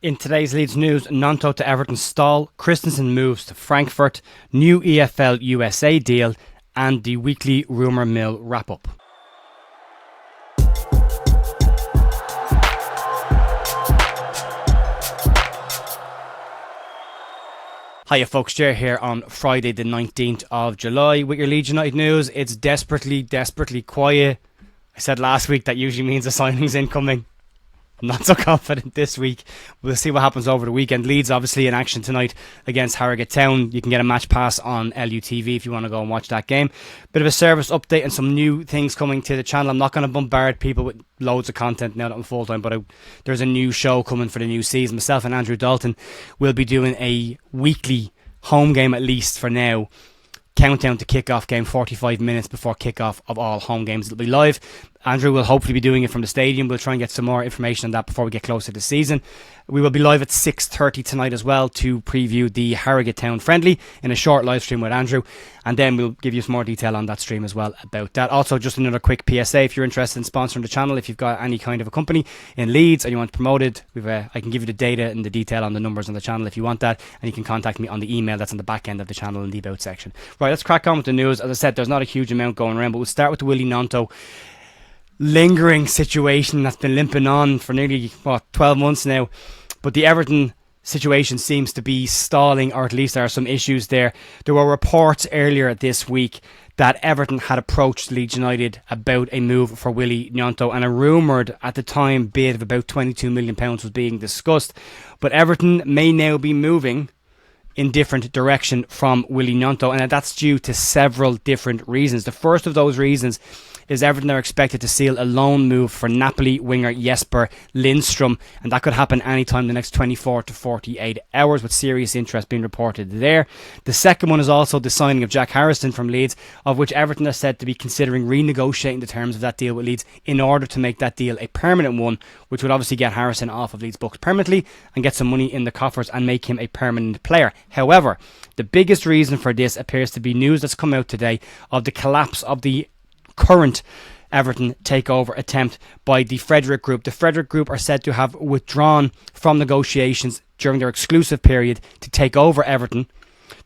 In today's Leeds news, Gnonto to Everton stall, Kristensen moves to Frankfurt, new EFL USA deal, and the weekly Rumour mill wrap-up. Hiya folks, Jer here on Friday the 19th of July with your Leeds United news. It's desperately quiet. I said last week that usually means the signing's incoming. I'm not so confident this week. We'll see what happens over the weekend. Leeds obviously in action tonight against Harrogate Town. You can get a match pass on LUTV if you want to go and watch that game. Bit of a service update and some new things coming to the channel. I'm not going to bombard people with loads of content now that I'm full time, but there's a new show coming for the new season. Myself and Andrew Dalton will be doing a weekly home game, at least for now, countdown to kick-off game, 45 minutes before kick-off of all home games. It'll be live. Andrew will hopefully be doing it from the stadium. We'll try and get some more information on that before we get closer to the season. We will be live at 6:30 tonight as well to preview the Harrogate Town friendly in a short live stream with Andrew, and then we'll give you some more detail on that stream as well about that. Also, just another quick PSA, if you're interested in sponsoring the channel, if you've got any kind of a company in Leeds and you want to promote it, I can give you the data and the detail on the numbers on the channel if you want that, and you can contact me on the email that's on the back end of the channel in the about section. Right, let's crack on with the news. As I said, there's not a huge amount going around, but we'll start with the Willie Gnonto lingering situation that's been limping on for nearly 12 months now. But the Everton situation seems to be stalling, or at least there are some issues there. There were reports earlier this week that Everton had approached Leeds United about a move for Willie Gnonto, and a rumoured at the time bid of about £22 million was being discussed. But Everton may now be moving in different direction from Willie Gnonto, and that's due to several different reasons. The first of those reasons is Everton are expected to seal a loan move for Napoli winger Jesper Lindstrom, and that could happen anytime in the next 24 to 48 hours, with serious interest being reported there. The second one is also the signing of Jack Harrison from Leeds, of which Everton are said to be considering renegotiating the terms of that deal with Leeds in order to make that deal a permanent one, which would obviously get Harrison off of Leeds' books permanently and get some money in the coffers and make him a permanent player. However, the biggest reason for this appears to be news that's come out today of the collapse of the current Everton takeover attempt by the Frederick Group. The Frederick Group are said to have withdrawn from negotiations during their exclusive period to take over Everton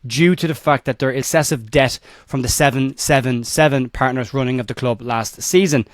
due to the fact that there is excessive debt from the 777 partners running of the club last season.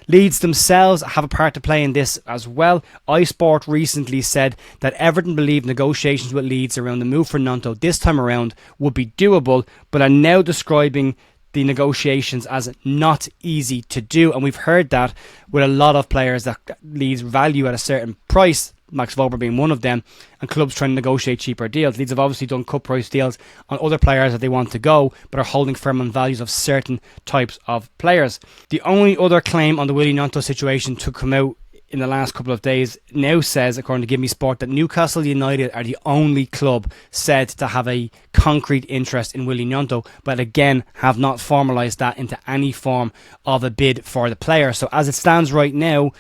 Leeds themselves have a part to play in this as well. iSport recently said that Everton believe negotiations with Leeds around the move for Gnonto this time around would be doable, but are now describing the negotiations as not easy to do. And we've heard that with a lot of players that Leeds value at a certain price, Max Vober being one of them, and clubs trying to negotiate cheaper deals. Leeds have obviously done cut price deals on other players that they want to go, but are holding firm on values of certain types of players. The only other claim on the Willie Gnonto situation to come out in the last couple of days now says, according to Give Me Sport, that Newcastle United are the only club said to have a concrete interest in Willie Gnonto, but again have not formalised that into any form of a bid for the player. So as it stands right now,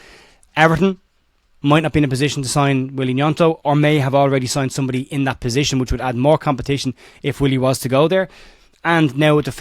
Everton might not be in a position to sign Willie Gnonto, or may have already signed somebody in that position, which would add more competition if Willie was to go there. And now with the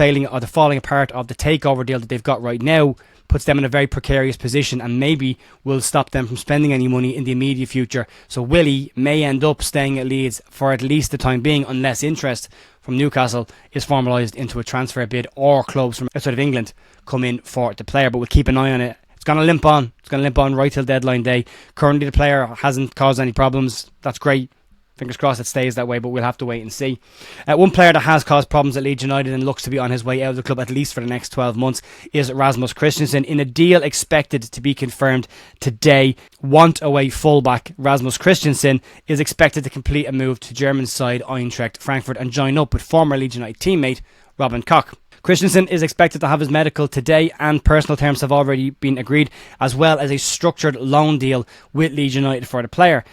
falling apart of the takeover deal that they've got right now, puts them in a very precarious position and maybe will stop them from spending any money in the immediate future. So Willie may end up staying at Leeds for at least the time being, unless interest from Newcastle is formalised into a transfer bid, or clubs from outside of England come in for the player. But we'll keep an eye on it. It's going to limp on. It's going to limp on right till deadline day. Currently the player hasn't caused any problems. That's great. Fingers crossed it stays that way, but we'll have to wait and see. One player that has caused problems at Leeds United and looks to be on his way out of the club at least for the next 12 months is Rasmus Kristensen. In a deal expected to be confirmed today, want-away fullback Rasmus Kristensen is expected to complete a move to German side Eintracht Frankfurt and join up with former Leeds United teammate Robin Koch. Kristensen is expected to have his medical today, and personal terms have already been agreed, as well as a structured loan deal with Leeds United for the player.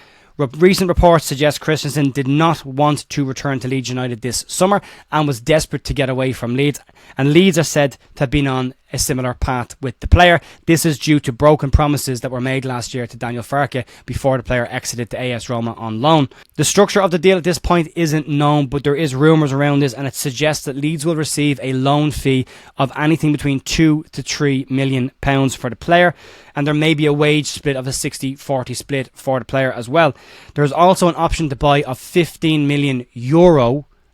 Recent reports suggest Kristensen did not want to return to Leeds United this summer and was desperate to get away from Leeds. And Leeds are said to have been on a similar path with the player. This is due to broken promises that were made last year to Daniel Farke before the player exited to AS Roma on loan. The structure of the deal at this point isn't known, but there is rumours around this, and it suggests that Leeds will receive a loan fee of anything between £2 to £3 million for the player, and there may be a wage split of a 60-40 split for the player as well. There's also an option to buy of €15 million,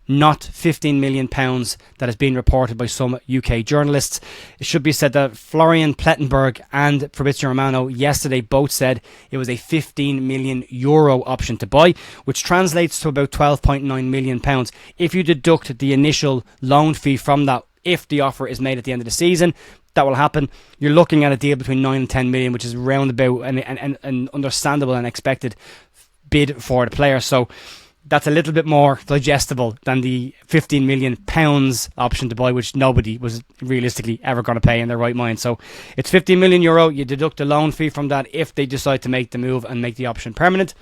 not £15 million that has been reported by some UK journalists. It should be said that Florian Plettenberg and Fabrizio Romano yesterday both said it was a €15 million option to buy, which translates to about £12.9 million. If you deduct the initial loan fee from that, if the offer is made at the end of the season, that will happen. You're looking at a deal between 9 and 10 million, which is round about an understandable and expected bid for the player. So that's a little bit more digestible than the £15 million option to buy, which nobody was realistically ever going to pay in their right mind. So it's €15 million. You deduct the loan fee from that if they decide to make the move and make the option permanent.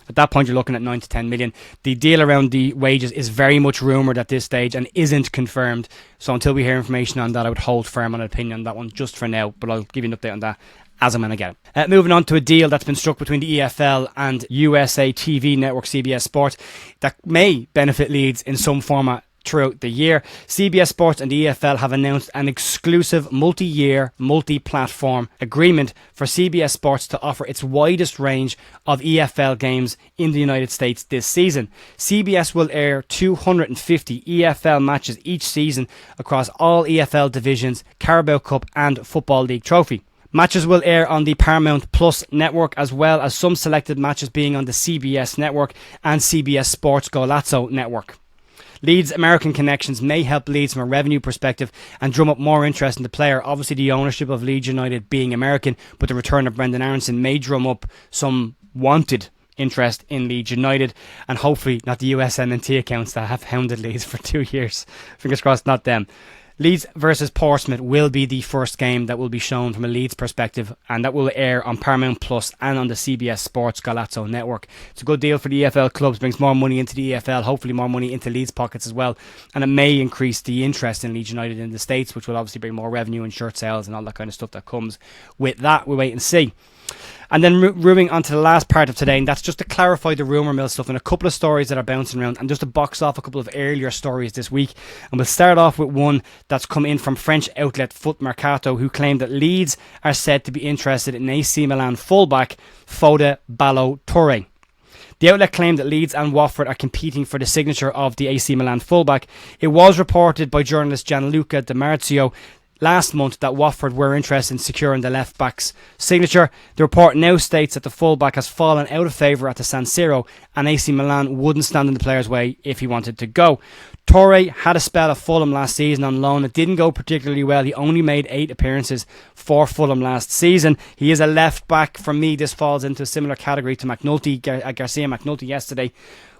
At that point, you're looking at 9 to 10 million. The deal around the wages is very much rumoured at this stage and isn't confirmed. So until we hear information on that, I would hold firm on an opinion on that one just for now. But I'll give you an update on that as I'm going to get it. Moving on to a deal that's been struck between the EFL and USA TV network CBS Sport that may benefit Leeds in some format throughout the year. CBS Sports and the EFL have announced an exclusive multi-year, multi-platform agreement for CBS Sports to offer its widest range of EFL games in the United States this season. CBS will air 250 EFL matches each season across all EFL divisions, Carabao Cup and Football League Trophy. Matches will air on the Paramount Plus network, as well as some selected matches being on the CBS network and CBS Sports Golazzo network. Leeds' American connections may help Leeds from a revenue perspective and drum up more interest in the player. Obviously, the ownership of Leeds United being American, but the return of Brendan Aronson may drum up some wanted interest in Leeds United, and hopefully not the USMNT accounts that have hounded Leeds for 2 years. Fingers crossed, not them. Leeds versus Portsmouth will be the first game that will be shown from a Leeds perspective, and that will air on Paramount Plus and on the CBS Sports Golazzo network. It's a good deal for the EFL clubs, brings more money into the EFL, hopefully more money into Leeds' pockets as well, and it may increase the interest in Leeds United in the States, which will obviously bring more revenue and shirt sales and all that kind of stuff that comes with that. We'll wait and see. And then moving on to the last part of today, and that's just to clarify the rumour mill stuff and a couple of stories that are bouncing around, and just to box off a couple of earlier stories this week. And we'll start off with one that's come in from French outlet Foot Mercato, who claim that Leeds are said to be interested in AC Milan fullback Foda Ballo-Toure. The outlet claimed that Leeds and Watford are competing for the signature of the AC Milan fullback. It was reported by journalist Gianluca Di Marzio last month that Watford were interested in securing the left back's signature. The report now states that the fullback has fallen out of favour at the San Siro, and AC Milan wouldn't stand in the player's way if he wanted to go. Toure had a spell at Fulham last season on loan. It didn't go particularly well. He only made 8 appearances for Fulham last season. He is a left back. For me, this falls into a similar category to Garcia McNulty yesterday.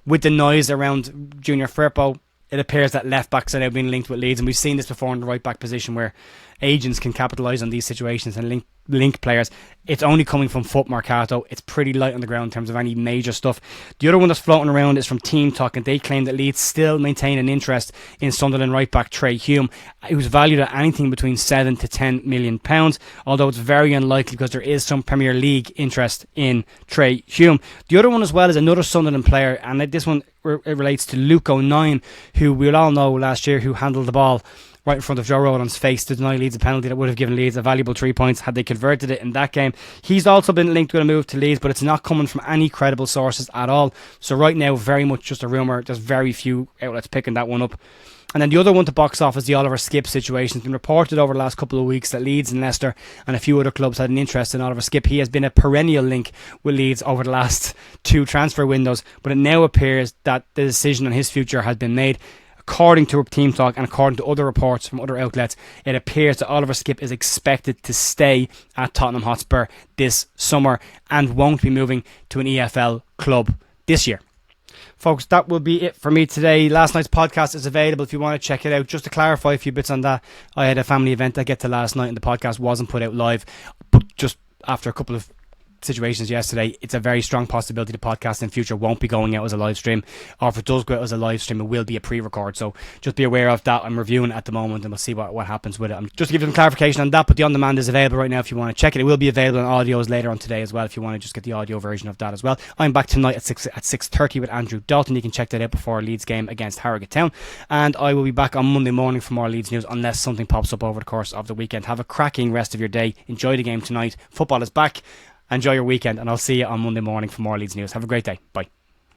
With the noise around Junior Firpo, it appears that left backs are now being linked with Leeds, and we've seen this before in the right back position where agents can capitalise on these situations and link players. It's only coming from Foot Mercato. It's pretty light on the ground in terms of any major stuff. The other one that's floating around is from Team Talk, and they claim that Leeds still maintain an interest in Sunderland right back Toure Hume, who's valued at anything between 7 to 10 million pounds, although it's very unlikely because there is some Premier League interest in Toure Hume. The other one as well is another Sunderland player, and this one it relates to Luke O'Nien, who we'll all know last year who handled the ball right in front of Joe Rodon's face to deny Leeds a penalty that would have given Leeds a valuable 3 points had they converted it in that game. He's also been linked with a move to Leeds, but it's not coming from any credible sources at all. So right now, very much just a rumour. There's very few outlets picking that one up. And then the other one to box off is the Oliver Skipp situation. It's been reported over the last couple of weeks that Leeds and Leicester and a few other clubs had an interest in Oliver Skipp. He has been a perennial link with Leeds over the last 2 transfer windows, but it now appears that the decision on his future has been made. According to Team Talk and according to other reports from other outlets, it appears that Oliver Skipp is expected to stay at Tottenham Hotspur this summer and won't be moving to an EFL club this year. Folks, that will be it for me today. Last night's podcast is available if you want to check it out. Just to clarify a few bits on that, I had a family event I get to last night and the podcast wasn't put out live, but just after a couple of situations yesterday, it's a very strong possibility the podcast in future won't be going out as a live stream, or if it does go out as a live stream, it will be a pre-record. So just be aware of that. I'm reviewing it at the moment, and we'll see what happens with it. Just to give them clarification on that, but the on-demand is available right now if you want to check it. It will be available on audios later on today as well, if you want to just get the audio version of that as well. I'm back tonight at 6:30 with Andrew Dalton. You can check that out before Leeds game against Harrogate Town, and I will be back on Monday morning for more Leeds news unless something pops up over the course of the weekend. Have a cracking rest of your day. Enjoy the game tonight. Football is back. Enjoy your weekend, and I'll see you on Monday morning for more Leeds news. Have a great day. Bye.